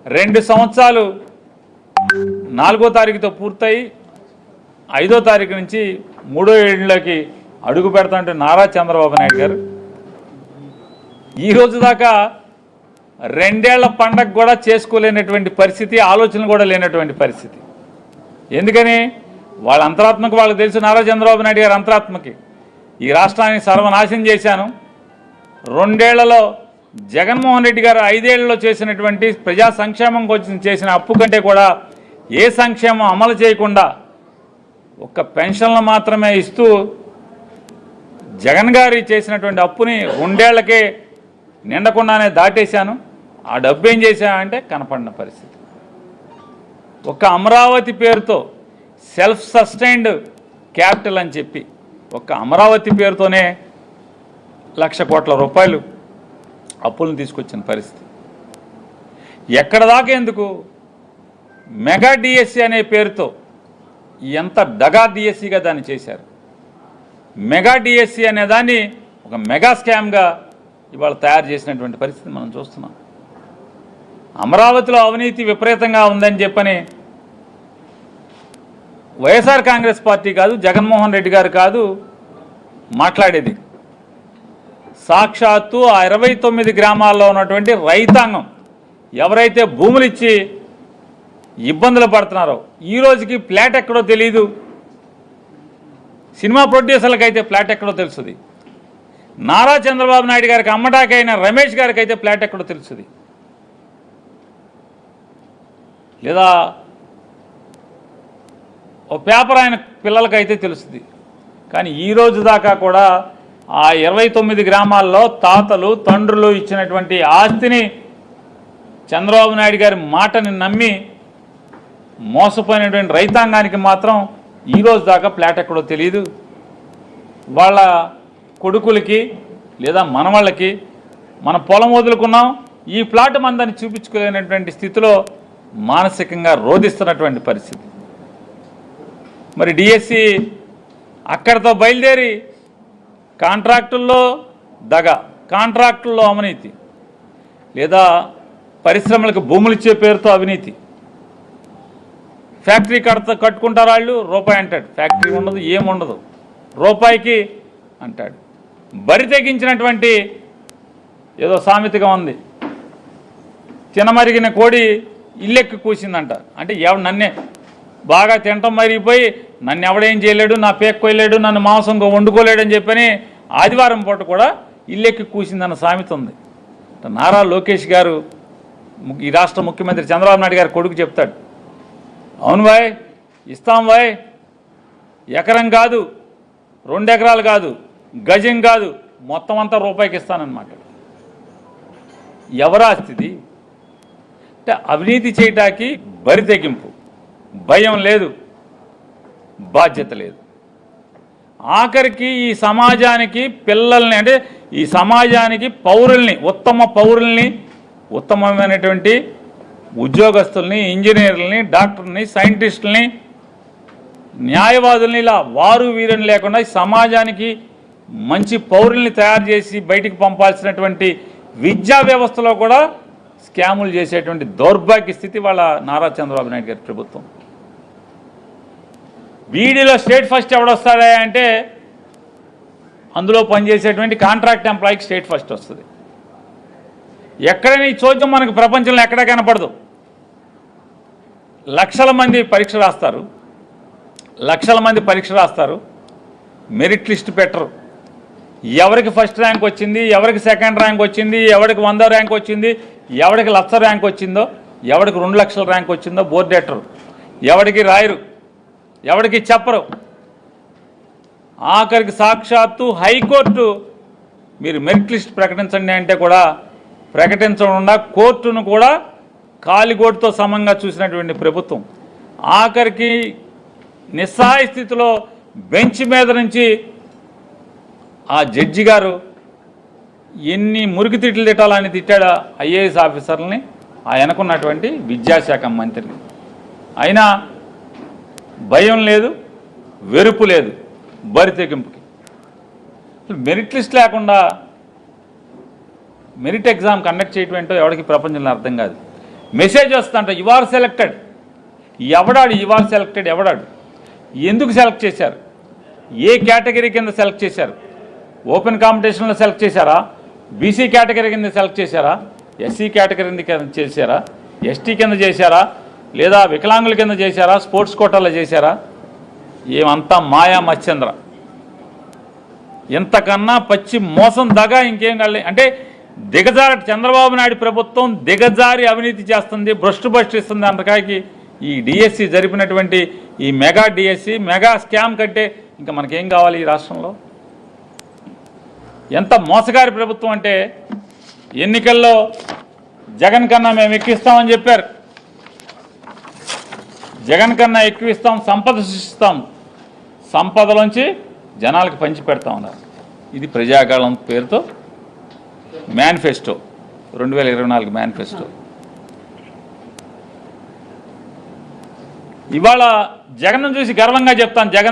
2 సంవత్సరాలు 4వ తారీఖుతో పూర్తయి 5వ తారీఖు నుంచి 3వ ఏళ్ళలోకి అడుగు పెడతాంటే నారా చంద్రబాబు నాయుడు గారు ఈ రోజు దాకా 2 ఏళ్ల పండగ కూడా చేసుకోలేనటువంటి పరిస్థితి, ఆలోచనలు కూడా లేనటువంటి పరిస్థితి. ఎందుకని వాళ్ళ అంతరాత్మకు వాళ్ళకి తెలుసు. నారా చంద్రబాబు నాయుడు గారి అంతరాత్మకి ఈ రాష్ట్రాన్ని సర్వనాశనం చేశాను. 2 ఏళ్లలో జగన్మోహన్ రెడ్డి గారు 5 ఏళ్లలో చేసినటువంటి ప్రజా సంక్షేమం కోసం చేసిన అప్పు కంటే కూడా ఏ సంక్షేమం అమలు చేయకుండా ఒక్క పెన్షన్లు మాత్రమే ఇస్తూ జగన్ గారి చేసినటువంటి అప్పుని 2 ఏళ్లకే నిండకుండానే దాటేశాను. ఆ డబ్బు ఏం చేశామంటే కనపడిన పరిస్థితి. ఒక అమరావతి పేరుతో సెల్ఫ్ సస్టైన్డ్ క్యాపిటల్ అని చెప్పి ఒక అమరావతి పేరుతోనే 1,00,000 కోట్ల రూపాయలు అప్పులను తీసుకొచ్చిన పరిస్థితి. ఎక్కడ దాకా ఎందుకు మెగా డిఎస్సి అనే పేరుతో ఎంత డగా డిఎస్సిగా దాన్ని చేశారు. మెగా డిఎస్సి అనే దాన్ని ఒక మెగా స్కామ్గా ఇవాళ తయారు చేసినటువంటి పరిస్థితి మనం చూస్తున్నాం. అమరావతిలో అవినీతి విపరీతంగా ఉందని చెప్పని వైఎస్ఆర్ కాంగ్రెస్ పార్టీ కాదు, జగన్మోహన్ రెడ్డి గారు కాదు మాట్లాడేది. సాక్షాత్తు ఆ 29 గ్రామాల్లో ఉన్నటువంటి రైతాంగం ఎవరైతే భూములు ఇచ్చి ఇబ్బందులు పడుతున్నారో, ఈ రోజుకి ఫ్లాట్ ఎక్కడో తెలియదు. సినిమా ప్రొడ్యూసర్లకు అయితే ఫ్లాట్ ఎక్కడో తెలుస్తుంది. నారా చంద్రబాబు నాయుడు గారికి అమ్మటాకైన రమేష్ గారికి అయితే ఫ్లాట్ ఎక్కడో తెలుస్తుంది. లేదా ఓ పేపర్ ఆయన పిల్లలకైతే తెలుస్తుంది. కానీ ఈ రోజు దాకా కూడా ఆ 29 గ్రామాల్లో తాతలు తండ్రులు ఇచ్చినటువంటి ఆస్తిని చంద్రబాబు నాయుడు గారి మాటని నమ్మి మోసపోయినటువంటి రైతాంగానికి మాత్రం ఈ రోజు దాకా ఫ్లాట్ ఎక్కడో తెలియదు. వాళ్ళ కొడుకులకి లేదా మనవాళ్ళకి మన పొలం వదులుకున్నాం, ఈ ప్లాట్ మందని చూపించుకోలేనటువంటి స్థితిలో మానసికంగా రోధిస్తున్నటువంటి పరిస్థితి. మరి డిఎస్సి అక్కడితో బయలుదేరి కాంట్రాక్టుల్లో దగ, కాంట్రాక్టుల్లో అవినీతి, లేదా పరిశ్రమలకు భూములు ఇచ్చే పేరుతో అవినీతి. ఫ్యాక్టరీ కట్టుకుంటారు వాళ్ళు, రూపాయి అంటాడు. ఫ్యాక్టరీ ఉండదు, ఏముండదు, రూపాయికి అంటాడు. బరి తెగించినటువంటి ఏదో సామెతగా ఉంది, తినమరిగిన కోడి ఇల్లెక్కి కూసిందంట. అంటే నన్నే బాగా తినటం మరిగిపోయి నన్ను ఎవడేం చేయలేడు, నా పేక్ కొయ్యలేడు, నన్ను మాంసం వండుకోలేడని చెప్పని ఆదివారం పూట కూడా ఇల్లెక్కి కూసిందన్న సామెత ఉంది. నారా లోకేష్ గారు ఈ రాష్ట్ర ముఖ్యమంత్రి చంద్రబాబు నాయుడు గారు కొడుకు చెప్తాడు, అవును బాయ్ ఇస్తాం బాయ్, ఎకరం కాదు, 2 ఎకరాలు కాదు, గజం కాదు, మొత్తం అంతా రూపాయికి ఇస్తానన్నమాట. ఎవరా స్థితి అంటే అవినీతి చేయటానికి బరి తెగింపు, భయం లేదు, బాధ్యత లేదు. ఆఖరికి ఈ సమాజానికి పిల్లల్ని అంటే ఈ సమాజానికి పౌరుల్ని, ఉత్తమ పౌరుల్ని, ఉత్తమమైనటువంటి ఉద్యోగస్తుల్ని, ఇంజనీర్లని, డాక్టర్ని, సైంటిస్టుల్ని, న్యాయవాదుల్ని ఇలా వారు వీరని లేకుండా సమాజానికి మంచి పౌరుల్ని తయారు చేసి బయటికి పంపాల్సినటువంటి విద్యా వ్యవస్థలో కూడా స్కాములు చేసేటువంటి దౌర్భాగ్య స్థితి వాళ్ళ నారా చంద్రబాబు నాయుడు గారి ప్రభుత్వం. బీడీలో స్టేట్ ఫస్ట్ ఎవడొస్తాడా అంటే అందులో పనిచేసేటువంటి కాంట్రాక్ట్ ఎంప్లాయీకి స్టేట్ ఫస్ట్ వస్తుంది. ఎక్కడైనా ఈ చోద్యం మనకు ప్రపంచంలో ఎక్కడా కనపడదు. లక్షల మంది పరీక్ష రాస్తారు, మెరిట్ లిస్ట్ పెట్టరు. ఎవరికి ఫస్ట్ ర్యాంక్ వచ్చింది, ఎవరికి సెకండ్ ర్యాంక్ వచ్చింది, ఎవరికి 100 ర్యాంక్ వచ్చింది, ఎవరికి 1,00,000 ర్యాంక్ వచ్చిందో, ఎవరికి 2 లక్షల ర్యాంక్ వచ్చిందో బోర్డు ఎట్టరు, ఎవరికి రాయరు, ఎవరికి చెప్పరు. ఆఖరికి సాక్షాత్తు హైకోర్టు మీరు మెరిట్ లిస్ట్ ప్రకటించండి అంటే కూడా ప్రకటించకుండా కోర్టును కూడా కాలిగోటుతో సమంగా చూసినటువంటి ప్రభుత్వం. ఆఖరికి నిస్సహాయ స్థితిలో బెంచ్ మీద నుంచి ఆ జడ్జి గారు ఎన్ని మురికి తిట్లు తిట్టాలని తిట్టాడా ఐఏఎస్ ఆఫీసర్లని, ఆ వెనకున్నటువంటి విద్యాశాఖ మంత్రిని. అయినా భయం లేదు, వెరుపు లేదు, బరి తెగింపుకి. మెరిట్ లిస్ట్ లేకుండా మెరిట్ ఎగ్జామ్ కండక్ట్ చేయటం ఏంటో ఎవరికి ప్రపంచంలో అర్థం కాదు. మెసేజ్ వస్తుందంట, యు ఆర్ సెలెక్టెడ్. ఎవడాడు యు ఆర్ సెలెక్టెడ్? ఎవడాడు? ఎందుకు సెలెక్ట్ చేశారు? ఏ కేటగిరీ కింద సెలెక్ట్ చేశారు? ఓపెన్ కాంపిటీషన్లో సెలెక్ట్ చేశారా? బీసీ కేటగిరీ కింద సెలెక్ట్ చేశారా? ఎస్సీ కేటగిరీ కింద చేశారా? ఎస్టీ కింద చేశారా? లేదా వికలాంగుల కింద చేశారా? స్పోర్ట్స్ కోటాలో చేశారా? ఏమంతా మాయా మత్స్యంద్ర. ఇంతకన్నా పచ్చి మోసం దగా ఇంకేం కాలే. అంటే దిగజారి చంద్రబాబు నాయుడు ప్రభుత్వం దిగజారి అవినీతి చేస్తుంది, భ్రష్టుపట్టిస్తుంది. అంతకాకి ఈ డిఎస్సి జరిపినటువంటి ఈ మెగా డిఎస్సి మెగా స్కామ్ కంటే ఇంకా మనకేం కావాలి ఈ రాష్ట్రంలో? ఎంత మోసగారి ప్రభుత్వం అంటే ఎన్నికల్లో జగన్ కన్నా మేము ఎక్కిస్తామని చెప్పారు. జగన్ కన్నా ఎక్కువిస్తాం, సంపద సృష్టిస్తాం, సంపదలోంచి జనాలకు పంచి పెడతా ఉన్నారు. ఇది ప్రజాకాలం పేరుతో మేనిఫెస్టో, 2024 మేనిఫెస్టో. ఇవాళ జగన్ను చూసి గర్వంగా చెప్తాను, జగన్